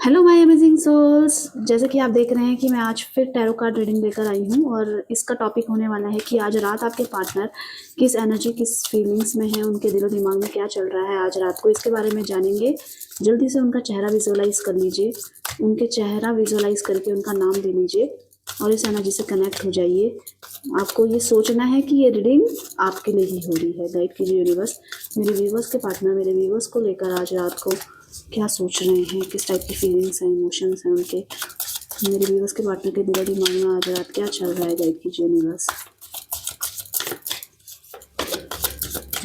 Hello my amazing souls. जैसे कि आप देख रहे हैं कि मैं आज फिर टैरो कार्ड रीडिंग लेकर आई हूँ और इसका टॉपिक होने वाला है कि आज रात आपके पार्टनर किस एनर्जी किस फीलिंग्स में है, उनके दिलो दिमाग में क्या चल रहा है आज रात को, इसके बारे में जानेंगे। जल्दी से उनका चेहरा विजुअलाइज कर लीजिए, उनके चेहरा विजुअलाइज करके उनका नाम ले लीजिए और इस एनर्जी से कनेक्ट हो जाइए। आपको ये सोचना है कि ये रीडिंग आपके लिए ही हो रही है। गाइड कीजिए यूनिवर्स, मेरे व्यूवर्स के पार्टनर मेरे व्यूवर्स को लेकर आज रात को क्या सोच रहे हैं, किस टाइप की फीलिंग्स हैं, इमोशंस हैं उनके। मेरे व्यूवर्स के पार्टनर के दिलो दिमाग में आज रात क्या चल रहा है, गाइड कीजिए यूनिवर्स।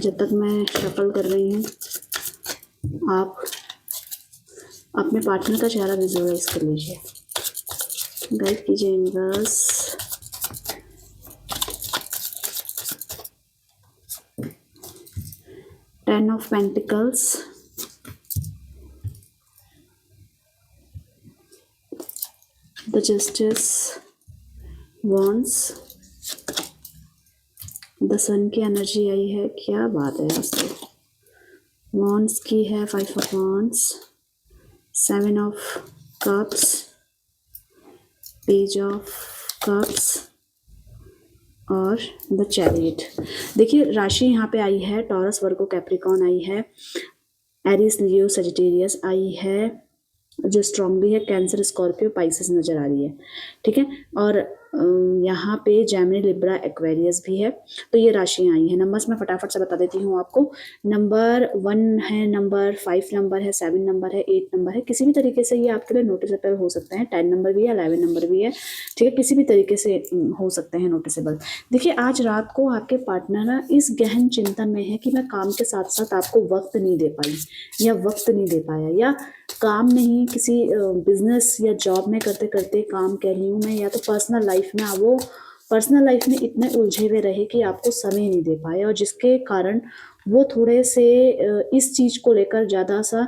जब तक मैं शफल कर रही हूँ, आप अपने पार्टनर का चेहरा विजुअलाइज कर लीजिए। गाइड कीजिए universe. Ten of pentacles, the justice, wands, the sun की एनर्जी आई है। क्या बात है आज तो। वॉन्ड्स की है 5 of wands, 7 of cups, page of cups और द चैरियट। देखिए राशि यहाँ पे आई है टॉरस, वर्गो, कैप्रिकॉन आई है, एरिस, लियो, सजिटेरियस आई है, जो स्ट्रांगली है कैंसर, स्कॉर्पियो, पाइसेस नजर आ रही है। ठीक है, और यहाँ पे जेमिनी, लिब्रा, एक्वेरियस भी है। तो ये राशियाँ आई हैं। नंबर्स मैं फटाफट से बता देती हूँ आपको। नंबर 1 है, नंबर 5 नंबर है, 7 नंबर है, 8 नंबर है। किसी भी तरीके से ये आपके लिए नोटिसेबल हो सकते हैं। 10 नंबर भी है, 11 नंबर भी है। ठीक है, किसी भी तरीके से हो सकते हैं नोटिसेबल। देखिए आज रात को आपके पार्टनर ना इस गहन चिंतन में है कि मैं काम के साथ साथ आपको वक्त नहीं दे पाई या वक्त नहीं दे पाया, या काम नहीं, किसी बिजनेस या जॉब में करते करते काम कह रही हूँ मैं, या तो पर्सनल लाइफ में वो पर्सनल लाइफ में इतने उलझे हुए रहे कि आपको समय नहीं दे पाए, और जिसके कारण वो थोड़े से इस चीज़ को लेकर ज़्यादा सा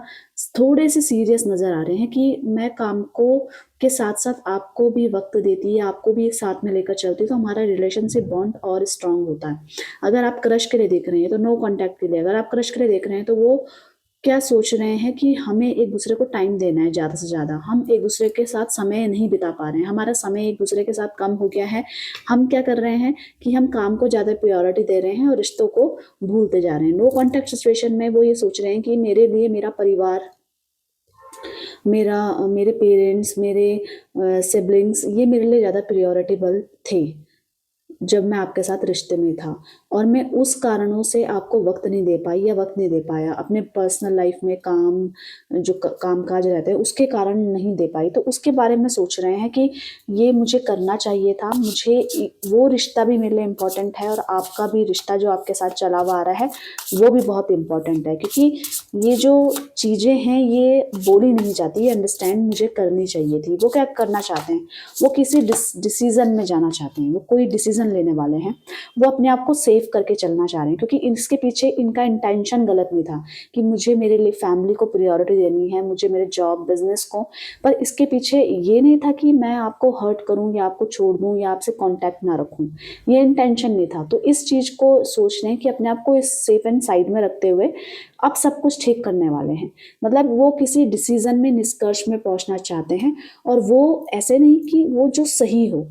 थोड़े से सीरियस नज़र आ रहे हैं कि मैं काम को के साथ साथ आपको भी वक्त देती है, आपको भी एक साथ में लेकर चलती, तो हमारा रिलेशनशिप बॉन्ड और स्ट्रांग होता है। अगर आप क्रश के लिए देख रहे हैं तो नो कांटेक्ट के लिए, अगर आप क्रश के लिए देख रहे हैं तो वो क्या सोच रहे हैं कि हमें एक दूसरे को टाइम देना है ज़्यादा से ज़्यादा, हम एक दूसरे के साथ समय नहीं बिता पा रहे हैं, हमारा समय एक दूसरे के साथ कम हो गया है। हम क्या कर रहे हैं कि हम काम को ज़्यादा प्रायोरिटी दे रहे हैं और रिश्तों को भूलते जा रहे हैं। नो कॉन्टैक्ट सिचुएशन में वो ये सोच रहे हैं कि मेरे लिए मेरा परिवार, मेरे पेरेंट्स, मेरे सिबलिंग्स, ये मेरे लिए ज़्यादा प्रायोरिटेबल थे जब मैं आपके साथ रिश्ते में था, और मैं उस कारणों से आपको वक्त नहीं दे पाई या वक्त नहीं दे पाया अपने पर्सनल लाइफ में, काम जो काम काज रहते हैं उसके कारण नहीं दे पाई। तो उसके बारे में सोच रहे हैं कि ये मुझे करना चाहिए था, मुझे वो रिश्ता भी मेरे लिए इम्पोर्टेंट है और आपका भी रिश्ता जो आपके साथ चला हुआ आ रहा है वो भी बहुत इम्पोर्टेंट है, क्योंकि ये जो चीज़ें हैं ये बोली नहीं जाती, ये अंडरस्टैंड मुझे करनी चाहिए थी। वो क्या करना चाहते हैं, वो किसी डिसीजन में जाना चाहते हैं, वो कोई डिसीजन लेने वाले हैं, वो अपने आप को सेव करके चलना चाह रहे हैं, क्योंकि इसके पीछे इनका इंटेंशन गलत नहीं था कि मुझे मेरे लिए फैमिली को प्रायोरिटी देनी है, मुझे मेरे जॉब बिजनेस को, पर इसके पीछे ये नहीं था कि मैं आपको हर्ट करूं या आपको छोड़ दूं या आपसे कांटेक्ट ना रखूं, ये इंटेंशन नहीं था। तो इस चीज को सोच रहे हैं कि अपने आप को इस सेफ एंड साइड में रखते हुए अब सब कुछ ठीक करने वाले हैं। मतलब वो किसी डिसीजन में, निष्कर्ष में पहुंचना चाहते हैं, और वो ऐसे नहीं कि वो जो सही हो,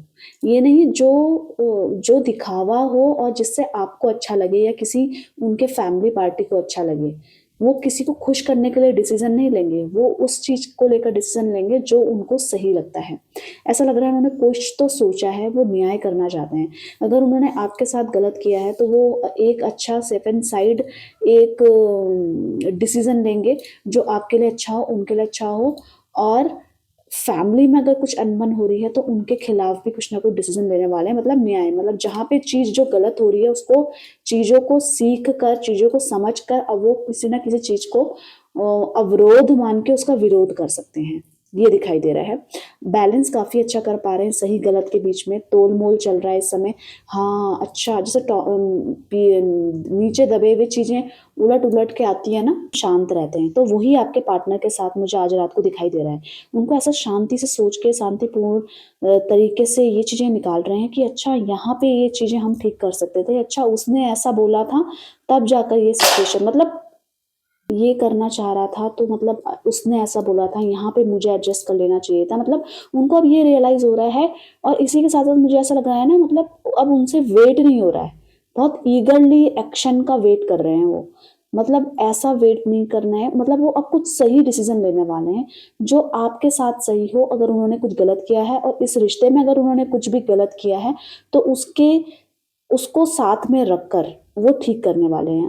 ये नहीं जो दिखावा हो और जिससे आपको अच्छा लगे या किसी उनके फैमिली पार्टी को अच्छा लगे, वो किसी को खुश करने के लिए डिसीजन नहीं लेंगे, वो उस चीज को लेकर डिसीजन लेंगे जो उनको सही लगता है। ऐसा लग रहा है उन्होंने कुछ तो सोचा है, वो न्याय करना चाहते हैं। अगर उन्होंने आपके साथ गलत किया है तो वो एक अच्छा सेकंड साइड, एक डिसीजन लेंगे जो आपके लिए अच्छा हो, उनके लिए अच्छा हो, और फैमिली में अगर कुछ अनबन हो रही है तो उनके खिलाफ भी कुछ ना कुछ डिसीजन लेने वाले हैं। मतलब न्याय, मतलब जहाँ पे चीज जो गलत हो रही है उसको, चीजों को सीख कर, चीजों को समझ कर अब वो किसी ना किसी चीज को अवरोध मान के उसका विरोध कर सकते हैं, ये दिखाई दे रहा है। बैलेंस काफी अच्छा कर पा रहे हैं सही गलत के बीच में, तोल मोल चल रहा है इस समय। हाँ अच्छा, जैसे नीचे दबे हुए चीजें उलट उलट के आती है ना, शांत रहते हैं, तो वही आपके पार्टनर के साथ मुझे आज रात को दिखाई दे रहा है। उनको ऐसा शांति से सोच के, शांतिपूर्ण तरीके से ये चीजें निकाल रहे हैं कि अच्छा यहाँ पे ये चीजें हम ठीक कर सकते थे, अच्छा उसने ऐसा बोला था तब जाकर ये सिचुएशन, मतलब ये करना चाह रहा था, तो मतलब उसने ऐसा बोला था, यहाँ पे मुझे एडजस्ट कर लेना चाहिए था। मतलब उनको अब ये रियलाइज़ हो रहा है, और इसी के साथ-साथ मुझे ऐसा लग रहा है ना, मतलब अब उनसे वेट नहीं हो रहा है। बहुत ईगरली एक्शन का वेट कर रहे हैं वो। मतलब ऐसा वेट नहीं करना है, मतलब वो अब कुछ सही डिसीज़न लेने वाले हैं, जो आपके साथ सही हो। अगर उन्होंने कुछ गलत किया है, और इस रिश्ते में अगर उन्होंने कुछ भी गलत किया है, तो उसको साथ में रखकर वो ठीक करने वाले हैं।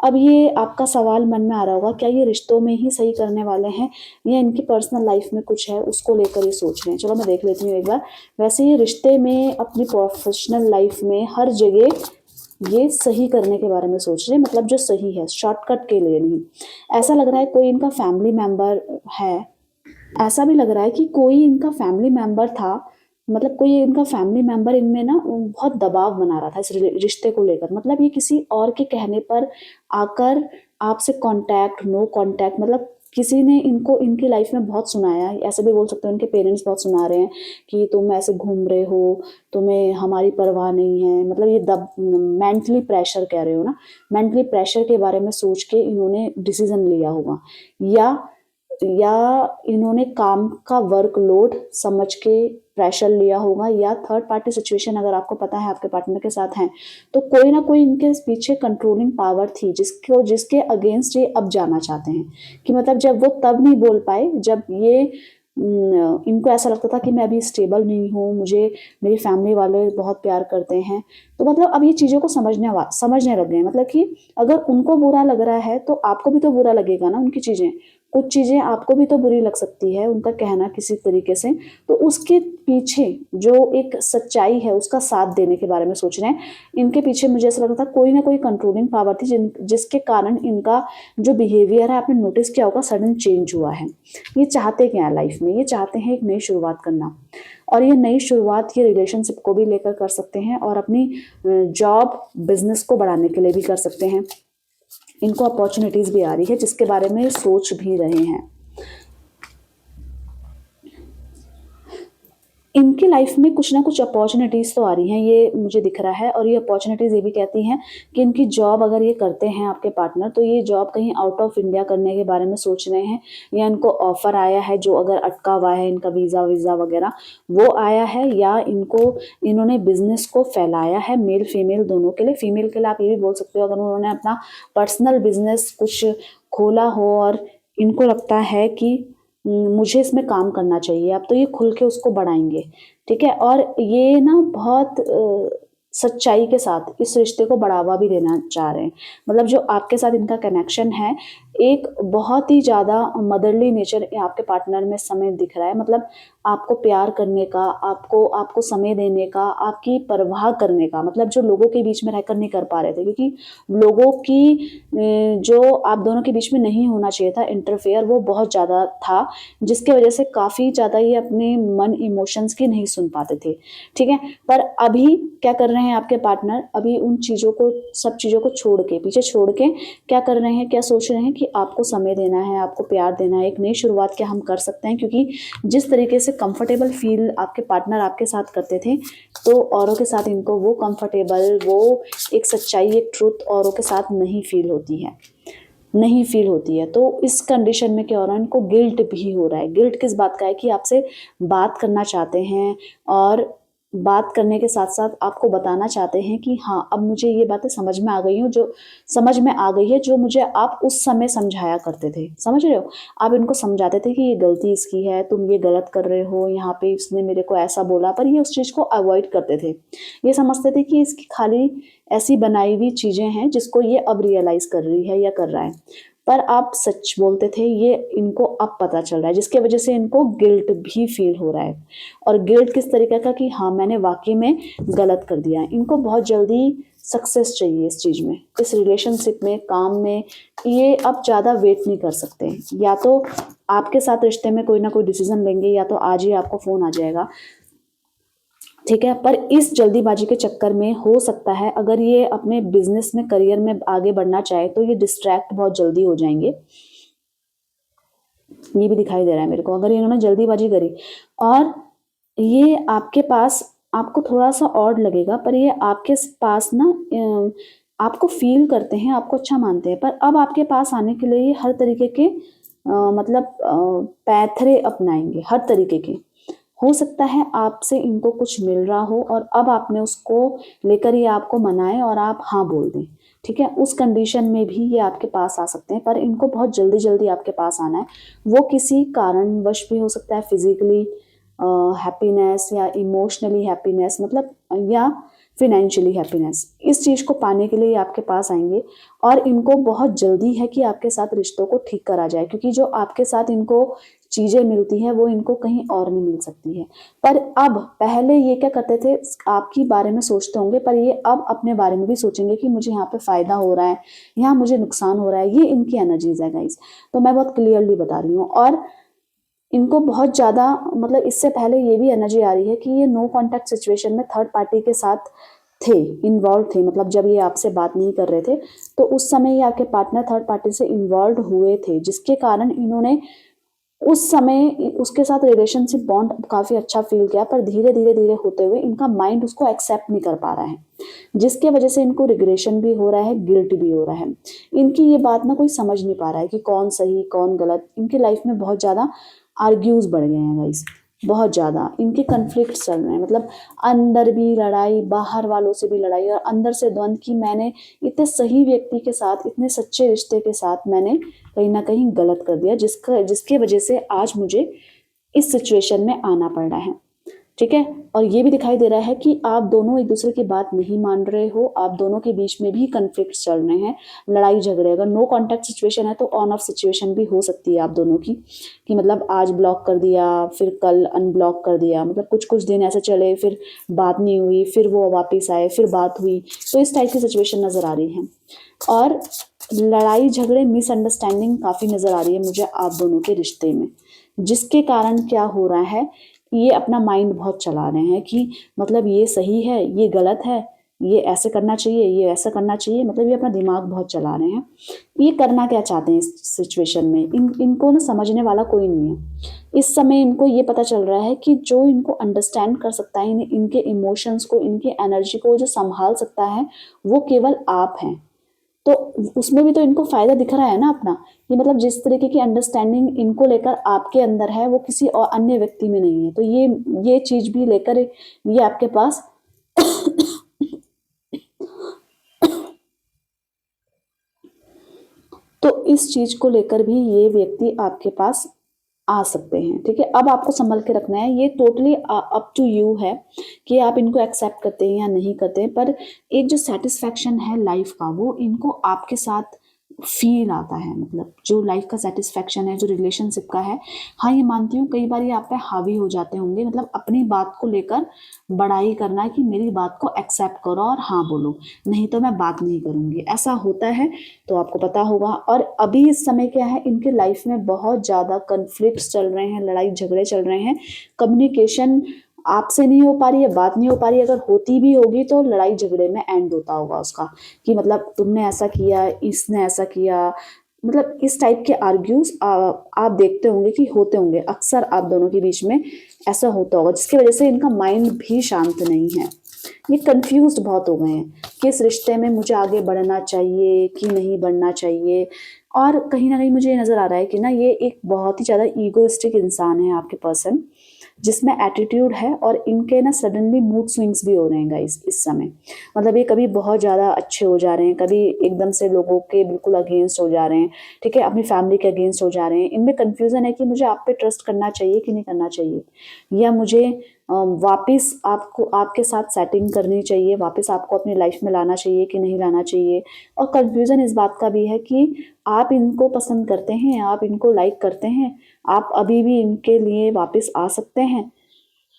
अब ये आपका सवाल मन में आ रहा होगा, क्या ये रिश्तों में ही सही करने वाले हैं, या इनकी पर्सनल लाइफ में कुछ है उसको लेकर ये सोच रहे हैं? चलो मैं देख लेती हूँ एक बार। वैसे ये रिश्ते में, अपनी प्रोफेशनल लाइफ में, हर जगह ये सही करने के बारे में सोच रहे हैं, मतलब जो सही है, शॉर्टकट के लिए नहीं। ऐसा लग रहा है कोई इनका फैमिली मेंबर है, ऐसा भी लग रहा है कि कोई इनका फैमिली मेंबर था, मतलब कोई इनका फैमिली मेंबर इनमें ना बहुत दबाव बना रहा था इस रिश्ते को लेकर। मतलब ये किसी और के कहने पर आकर आपसे कांटेक्ट, नो कांटेक्ट, मतलब किसी ने इनको इनकी लाइफ में बहुत सुनाया, ऐसे भी बोल सकते हो इनके पेरेंट्स बहुत सुना रहे हैं कि तुम ऐसे घूम रहे हो, तुम्हें हमारी परवाह नहीं है। मतलब ये दब मेंटली प्रेशर कह रहे हो ना, मेंटली प्रेशर के बारे में सोच के इन्होंने डिसीजन लिया होगा, या या इन्होंने काम का वर्कलोड समझ के प्रेशर लिया होगा, या थर्ड पार्टी सिचुएशन अगर आपको पता है आपके पार्टनर के साथ हैं, तो कोई ना कोई इनके पीछे कंट्रोलिंग पावर थी, जिसके अगेंस्ट ये अब जाना चाहते हैं। कि मतलब जब वो तब नहीं बोल पाए, जब ये इनको ऐसा लगता था कि मैं अभी स्टेबल नहीं हूँ, मुझे मेरी फैमिली वाले बहुत प्यार करते हैं। तो मतलब अब ये चीज़ों को समझने लग गए हैं। मतलब कि अगर उनको बुरा लग रहा है, तो आपको भी तो बुरा लगेगा ना उनकी चीज़ें। कुछ चीज़ें आपको भी तो बुरी लग सकती है, उनका कहना किसी तरीके से। तो उसके पीछे जो एक सच्चाई है, उसका साथ देने के बारे में सोच रहे हैं। इनके पीछे मुझे ऐसा लगता था कोई ना कोई कंट्रोलिंग पावर थी, जिसके कारण इनका जो बिहेवियर है, आपने नोटिस किया होगा, सडन चेंज हुआ है। ये चाहते क्या है लाइफ में? ये चाहते हैं एक नई शुरुआत करना, और ये नई शुरुआत ये रिलेशनशिप को भी लेकर कर सकते हैं, और अपनी जॉब, बिजनेस को बढ़ाने के लिए भी कर सकते हैं। इनको अपॉर्चुनिटीज़ भी आ रही है, जिसके बारे में सोच भी रहे हैं। इनकी लाइफ में कुछ ना कुछ अपॉर्चुनिटीज़ तो आ रही हैं, ये मुझे दिख रहा है। और ये अपॉर्चुनिटीज़ ये भी कहती हैं कि इनकी जॉब अगर ये करते हैं आपके पार्टनर, तो ये जॉब कहीं आउट ऑफ इंडिया करने के बारे में सोच रहे हैं, या इनको ऑफ़र आया है, जो अगर अटका हुआ है इनका वीज़ा वगैरह, वो आया है, या इन्होंने बिज़नेस को फैलाया है मेल फीमेल दोनों के लिए। फीमेल के लिए आप ये भी बोल सकते हो, अगर उन्होंने अपना पर्सनल बिज़नेस कुछ खोला हो, और इनको लगता है कि मुझे इसमें काम करना चाहिए, अब तो ये खुल के उसको बढ़ाएँगे, ठीक है? और ये ना बहुत सच्चाई के साथ इस रिश्ते को बढ़ावा भी देना चाह रहे हैं। मतलब जो आपके साथ इनका कनेक्शन है, एक बहुत ही ज़्यादा मदरली नेचर आपके पार्टनर में समय दिख रहा है। मतलब आपको प्यार करने का, आपको समय देने का, आपकी परवाह करने का, मतलब जो लोगों के बीच में रहकर नहीं कर पा रहे थे, क्योंकि लोगों की जो आप दोनों के बीच में नहीं होना चाहिए था इंटरफेयर, वो बहुत ज़्यादा था, जिसकी वजह से काफ़ी ज़्यादा ये अपने मन इमोशंस की नहीं सुन पाते थे, ठीक है? पर अभी क्या कर रहे हैं आपके पार्टनर, अभी उन चीज़ों को, सब चीज़ों को छोड़ के, पीछे छोड़ के क्या कर रहे हैं, क्या सोच रहे हैं कि आपको समय देना है, आपको प्यार देना है, एक नई शुरुआत क्या हम कर सकते हैं। क्योंकि जिस तरीके से कंफर्टेबल फील आपके पार्टनर आपके साथ करते थे, तो औरों के साथ इनको वो कंफर्टेबल, वो एक सच्चाई, एक ट्रुथ औरों के साथ नहीं फील होती है, नहीं फील होती है। तो इस कंडीशन में क्या हो रहा है, इनको गिल्ट भी हो रहा है। गिल्ट किस बात का है कि आपसे बात करना चाहते हैं, और बात करने के साथ-साथ आपको बताना चाहते हैं कि हाँ, अब मुझे ये बातें समझ में आ गई है, जो मुझे आप उस समय समझाया करते थे। समझ रहे हो? आप इनको समझाते थे कि ये गलती इसकी है, तुम ये गलत कर रहे हो, यहाँ पे इसने मेरे को ऐसा बोला, पर ये उस चीज़ को अवॉइड करते थे। ये समझते थे कि इसकी खाली ऐसी बनाई हुई चीज़ें हैं, जिसको ये अब रियलाइज़ कर रही है या कर रहा है। पर आप सच बोलते थे, ये इनको अब पता चल रहा है, जिसकी वजह से इनको गिल्ट भी फ़ील हो रहा है। और गिल्ट किस तरीके का कि हाँ, मैंने वाक़ई में गलत कर दिया है। इनको बहुत जल्दी सक्सेस चाहिए इस चीज़ में, इस रिलेशनशिप में, काम में। ये अब ज़्यादा वेट नहीं कर सकते। या तो आपके साथ रिश्ते में कोई ना कोई डिसीज़न लेंगे, या तो आज ही आपको फ़ोन आ जाएगा, ठीक है? पर इस जल्दीबाजी के चक्कर में हो सकता है, अगर ये अपने बिज़नेस में, करियर में आगे बढ़ना चाहे, तो ये डिस्ट्रैक्ट बहुत जल्दी हो जाएँगे। ये भी दिखाई दे रहा है मेरे को, अगर इन्होंने जल्दीबाजी करी, और ये आपके पास, आपको थोड़ा-सा ऑड लगेगा, पर ये आपके पास ना आपको फील करते हैं, आपको अच्छा मानते हैं, पर अब आपके पास आने के लिए हर तरीके के मतलब पैथरे अपनाएंगे, हर तरीके के। हो सकता है आपसे इनको कुछ मिल रहा हो और अब आपने उसको लेकर ये आपको मनाए और आप हाँ बोल दें, ठीक है, उस कंडीशन में भी ये आपके पास आ सकते हैं, पर इनको बहुत जल्दी जल्दी आपके पास आना है। वो किसी कारणवश भी हो सकता है, फिजिकली हैप्पीनेस या इमोशनली हैप्पीनेस, मतलब या फिनेंशियली हैप्पीनेस, इस चीज़ को पाने के लिए ये आपके पास आएंगे। और इनको बहुत जल्दी है कि आपके साथ रिश्तों को ठीक करा जाए, क्योंकि जो आपके साथ इनको चीज़ें मिलती हैं वो इनको कहीं और नहीं मिल सकती है। पर अब पहले ये क्या करते थे, आपके बारे में सोचते होंगे, पर ये अब अपने बारे में भी सोचेंगे कि मुझे यहाँ पे फ़ायदा हो रहा है, यहाँ मुझे नुकसान हो रहा है। ये इनकी एनर्जीज है गाइज, तो मैं बहुत क्लियरली बता रही हूँ। और इनको बहुत ज़्यादा, मतलब इससे पहले ये भी एनर्जी आ रही है कि ये नो कॉन्टैक्ट सिचुएशन में थर्ड पार्टी के साथ थे, इन्वॉल्व थे, मतलब जब ये आपसे बात नहीं कर रहे थे तो उस समय ये आपके पार्टनर थर्ड पार्टी से इन्वॉल्व हुए थे, जिसके कारण इन्होंने उस समय उसके साथ रिलेशनशिप बॉन्ड काफ़ी अच्छा फील किया, पर धीरे धीरे धीरे होते हुए इनका माइंड उसको एक्सेप्ट नहीं कर पा रहा है, जिसके वजह से इनको रिग्रेशन भी हो रहा है, गिल्ट भी हो रहा है। इनकी ये बात ना कोई समझ नहीं पा रहा है कि कौन सही कौन गलत। इनकी लाइफ में बहुत ज़्यादा आर्ग्यूज बढ़ गए हैं गाइस, बहुत ज़्यादा इनके कन्फ्लिक्ट चल रहे हैं, मतलब अंदर भी लड़ाई, बाहर वालों से भी लड़ाई, और अंदर से द्वंद कि मैंने इतने सही व्यक्ति के साथ, इतने सच्चे रिश्ते के साथ मैंने कहीं ना कहीं गलत कर दिया, जिसके वजह से आज मुझे इस सिचुएशन में आना पड़ रहा है, ठीक है। और ये भी दिखाई दे रहा है कि आप दोनों एक दूसरे की बात नहीं मान रहे हो, आप दोनों के बीच में भी कन्फ्लिक्ट चल रहे हैं, लड़ाई झगड़े। अगर नो कॉन्टैक्ट सिचुएशन है तो ऑन ऑफ सिचुएशन भी हो सकती है आप दोनों की, कि मतलब आज ब्लॉक कर दिया, फिर कल अनब्लॉक कर दिया, मतलब कुछ कुछ दिन ऐसे चले, फिर बात नहीं हुई, फिर वो वापस आए, फिर बात हुई, तो इस टाइप की सिचुएशन नज़र आ रही है। और लड़ाई झगड़े, मिसअंडरस्टैंडिंग काफ़ी नज़र आ रही है मुझे आप दोनों के रिश्ते में, जिसके कारण क्या हो रहा है, ये अपना माइंड बहुत चला रहे हैं कि मतलब ये सही है, ये गलत है, ये ऐसे करना चाहिए, ये ऐसा करना चाहिए, मतलब ये अपना दिमाग बहुत चला रहे हैं। ये करना क्या चाहते हैं इस सिचुएशन में, इनको ना समझने वाला कोई नहीं है इस समय। इनको ये पता चल रहा है कि जो इनको अंडरस्टैंड कर सकता है, इनके इमोशंस को, इनकी एनर्जी को जो संभाल सकता है, वो केवल आप हैं। तो उसमें भी तो इनको फायदा दिख रहा है ना अपना, कि मतलब जिस तरीके की अंडरस्टैंडिंग इनको लेकर आपके अंदर है वो किसी और अन्य व्यक्ति में नहीं है। तो ये चीज भी लेकर ये आपके पास तो इस चीज को लेकर भी ये व्यक्ति आपके पास आ सकते हैं, ठीक है। अब आपको संभल के रखना है, ये टोटली अप टू यू है कि आप इनको एक्सेप्ट करते हैं या नहीं करते हैं। पर एक जो सेटिस्फैक्शन है लाइफ का, वो इनको आपके साथ फील आता है, मतलब जो लाइफ का सेटिस्फैक्शन है, जो रिलेशनशिप का है। हाँ, ये मानती हूँ कई बार ये आप पे हावी हो जाते होंगे, मतलब अपनी बात को लेकर बड़ाई करना है कि मेरी बात को एक्सेप्ट करो और हाँ बोलो, नहीं तो मैं बात नहीं करूँगी, ऐसा होता है, तो आपको पता होगा। और अभी इस समय क्या है, इनके लाइफ में बहुत ज़्यादा कन्फ्लिक्ट्स चल रहे हैं, लड़ाई झगड़े चल रहे हैं, कम्युनिकेशन आपसे नहीं हो पा रही है, बात नहीं हो पा रही है, अगर होती भी होगी तो लड़ाई झगड़े में एंड होता होगा उसका, कि मतलब तुमने ऐसा किया, इसने ऐसा किया, मतलब इस टाइप के आर्ग्यूज आप देखते होंगे कि होते होंगे अक्सर आप दोनों के बीच में, ऐसा होता होगा, जिसकी वजह से इनका माइंड भी शांत नहीं है। ये कंफ्यूज्ड बहुत हो गए हैं कि इस रिश्ते में मुझे आगे बढ़ना चाहिए कि नहीं बढ़ना चाहिए। और कहीं ना कहीं मुझे ये नज़र आ रहा है कि ना ये एक बहुत ही ज़्यादा ईगोइस्टिक इंसान है आपके पर्सन, जिसमें एटीट्यूड है, और इनके ना सडनली मूड स्विंग्स भी हो रहे हैं गाइस इस समय। मतलब ये कभी बहुत ज़्यादा अच्छे हो जा रहे हैं, कभी एकदम से लोगों के बिल्कुल अगेंस्ट हो जा रहे हैं, ठीक है, अपनी फैमिली के अगेंस्ट हो जा रहे हैं। इनमें कन्फ्यूज़न है कि मुझे आप पे ट्रस्ट करना चाहिए कि नहीं करना चाहिए, या मुझे वापस आपको आपके साथ सेटिंग करनी चाहिए, वापस आपको अपनी लाइफ में लाना चाहिए कि नहीं लाना चाहिए। और कंफ्यूजन इस बात का भी है कि आप इनको पसंद करते हैं, आप इनको लाइक करते हैं, आप अभी भी इनके लिए वापस आ सकते हैं,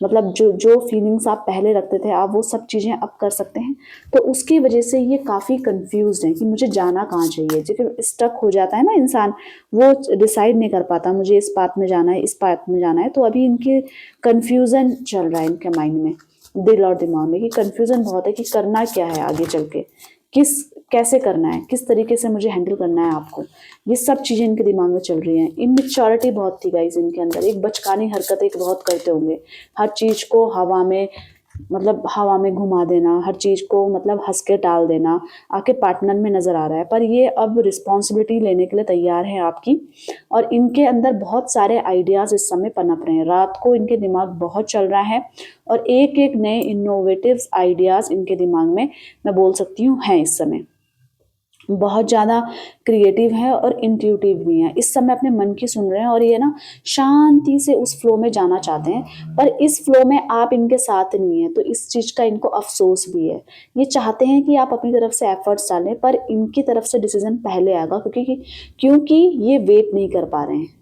मतलब जो जो फीलिंग्स आप पहले रखते थे आप वो सब चीज़ें अब कर सकते हैं। तो उसकी वजह से ये काफ़ी कंफ्यूज्ड है कि मुझे जाना कहाँ चाहिए। जब स्टक हो जाता है ना इंसान, वो डिसाइड नहीं कर पाता मुझे इस बात में जाना है, इस बात में जाना है। तो अभी इनके कंफ्यूजन चल रहा है इनके माइंड में, दिल और दिमाग में, कि कंफ्यूजन बहुत है कि करना क्या है आगे चल के, कैसे करना है, किस तरीके से मुझे हैंडल करना है आपको। ये सब चीज़ें इनके दिमाग में चल रही हैं। इमेच्योरिटी बहुत थी गाइस इनके अंदर, एक बचकानी हरकतें बहुत करते होंगे, हर चीज़ को हवा में मतलब हवा में घुमा देना, हर चीज़ को मतलब हँस के टाल देना, आपके पार्टनर में नज़र आ रहा है। पर ये अब रिस्पॉन्सिबिलिटी लेने के लिए तैयार हैं आपकी, और इनके अंदर बहुत सारे आइडियाज़ इस समय पनप रहे हैं। रात को इनके दिमाग बहुत चल रहा है, और एक-एक नए इनोवेटिव आइडियाज़ इनके दिमाग में, मैं बोल सकती हूँ, हैं इस समय। बहुत ज़्यादा क्रिएटिव है और इंट्यूटिव भी हैं। इस समय अपने मन की सुन रहे हैं, और ये ना शांति से उस फ्लो में जाना चाहते हैं, पर इस फ्लो में आप इनके साथ नहीं हैं, तो इस चीज़ का इनको अफ़सोस भी है। ये चाहते हैं कि आप अपनी तरफ से एफ़र्ट्स डालें, पर इनकी तरफ से डिसीज़न पहले आएगा, क्योंकि ये वेट नहीं कर पा रहे हैं।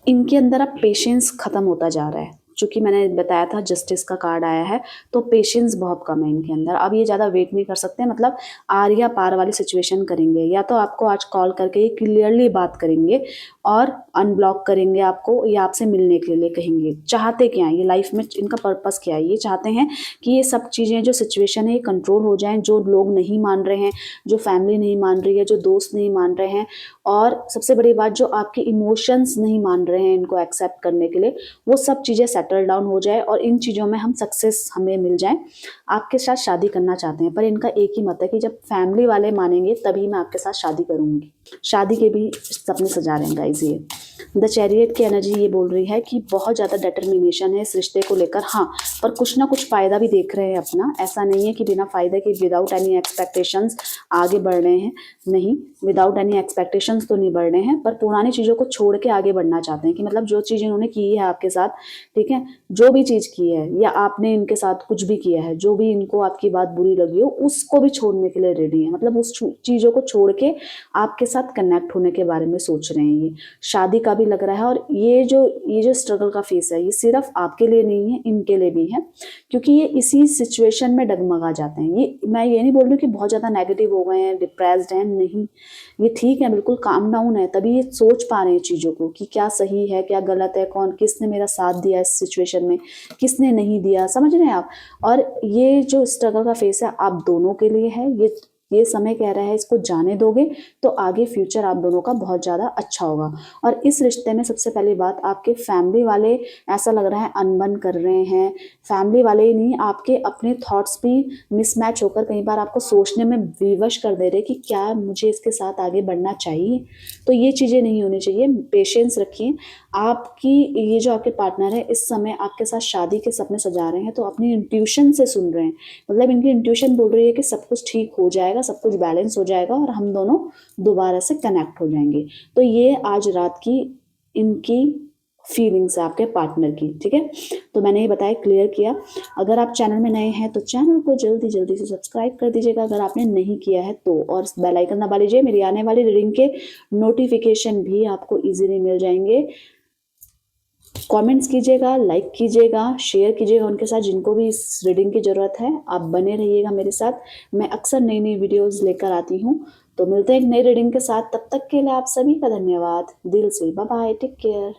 इनके अंदर अब पेशेंस ख़त्म होता जा रहा है। चूँकि मैंने बताया था जस्टिस का कार्ड आया है, तो पेशेंस बहुत कम है इनके अंदर। अब ये ज़्यादा वेट नहीं कर सकते, मतलब आर या पार वाली सिचुएशन करेंगे। या तो आपको आज कॉल करके ये क्लियरली बात करेंगे और अनब्लॉक करेंगे आपको, या आपसे मिलने के लिए कहेंगे। चाहते क्या हैं ये लाइफ में, इनका पर्पस क्या है? ये चाहते हैं कि ये सब चीज़ें, जो सिचुएशन है, ये कंट्रोल हो जाएँ। जो लोग नहीं मान रहे हैं, जो फैमिली नहीं मान रही है, जो दोस्त नहीं मान रहे हैं, और सबसे बड़ी बात, जो आपके इमोशंस नहीं मान रहे हैं इनको एक्सेप्ट करने के लिए, वो सब चीज़ें सेटल डाउन हो जाए और इन चीज़ों में हम सक्सेस हमें मिल जाए। आपके साथ शादी करना चाहते हैं, पर इनका एक ही मत है कि जब फैमिली वाले मानेंगे तभी मैं आपके साथ शादी करूँगी। शादी के भी सपने सजा रहे हैं गाइस ये। द चैरियट की एनर्जी ये बोल रही है कि बहुत ज़्यादा डिटर्मिनेशन है इस रिश्ते को लेकर। हाँ, पर कुछ ना कुछ फ़ायदा भी देख रहे हैं अपना। ऐसा नहीं है कि बिना फ़ायदे के, विदाउट एनी एक्सपेक्टेशंस आगे बढ़ रहे हैं। नहीं, विदाउट एनी एक्सपेक्टेशंस तो नहीं बढ़ रहे हैं, पर पुरानी चीज़ों को छोड़ के आगे बढ़ना चाहते हैं। कि मतलब जो चीज़ इन्होंने की है आपके साथ, ठीक है, जो भी चीज़ की है, या आपने इनके साथ कुछ भी किया है, जो भी इनको आपकी बात बुरी लगी हो, उसको भी छोड़ने के लिए रेडी है। मतलब उस चीज़ों को छोड़ के आपके साथ कनेक्ट होने के बारे में सोच रहे हैं ये। शादी का भी लग रहा है, और ये जो स्ट्रगल का फेस है, ये सिर्फ आपके लिए नहीं है, इनके लिए भी है। क्योंकि ये इसी सिचुएशन में डगमगा जाते हैं। ये, मैं ये नहीं बोल रही हूँ कि बहुत ज़्यादा नेगेटिव हो गए हैं, डिप्रेस्ड हैं, नहीं। ये ठीक है, बिल्कुल काम डाउन है, तभी ये सोच पा रहे हैं चीज़ों को कि क्या सही है, क्या गलत है, कौन, किसने मेरा साथ दिया इस सिचुएशन में, किसने नहीं दिया, समझ रहे हैं आप। और ये जो स्ट्रगल का फेस है, आप दोनों के लिए है। ये समय कह रहा है, इसको जाने दोगे तो आगे फ्यूचर आप दोनों का बहुत ज़्यादा अच्छा होगा। और इस रिश्ते में सबसे पहली बात, आपके फैमिली वाले ऐसा लग रहा है अनबन कर रहे हैं। फैमिली वाले ही नहीं, आपके अपने थॉट्स भी मिसमैच होकर कई बार आपको सोचने में विवश कर दे रहे कि क्या मुझे इसके साथ आगे बढ़ना चाहिए। तो ये चीज़ें नहीं होनी चाहिए। पेशेंस रखिए। आपकी, ये जो आपके पार्टनर है, इस समय आपके साथ शादी के सपने सजा रहे हैं, तो अपनी इंट्यूशन से सुन रहे हैं। मतलब इनकी इंट्यूशन बोल रही है कि सब कुछ ठीक हो जाएगा, सब कुछ बैलेंस हो जाएगा, और हम दोनों दोबारा से कनेक्ट हो जाएंगे। तो ये आज रात की इनकी फीलिंग्स है आपके पार्टनर की, ठीक है। तो मैंने ये बताया, क्लियर किया। अगर आप चैनल में नए हैं तो चैनल को जल्दी जल्दी से सब्सक्राइब कर दीजिएगा अगर आपने नहीं किया है तो, और बेल आइकन दबा लीजिए। मेरी आने वाली रीडिंग के नोटिफिकेशन भी आपको इजीली मिल जाएंगे। कमेंट्स कीजिएगा, लाइक कीजिएगा, शेयर कीजिएगा उनके साथ जिनको भी इस रीडिंग की ज़रूरत है। आप बने रहिएगा मेरे साथ, मैं अक्सर नई नई वीडियोज़ लेकर आती हूँ। तो मिलते हैं एक नई रीडिंग के साथ, तब तक के लिए आप सभी का धन्यवाद दिल से। Bye bye, take care.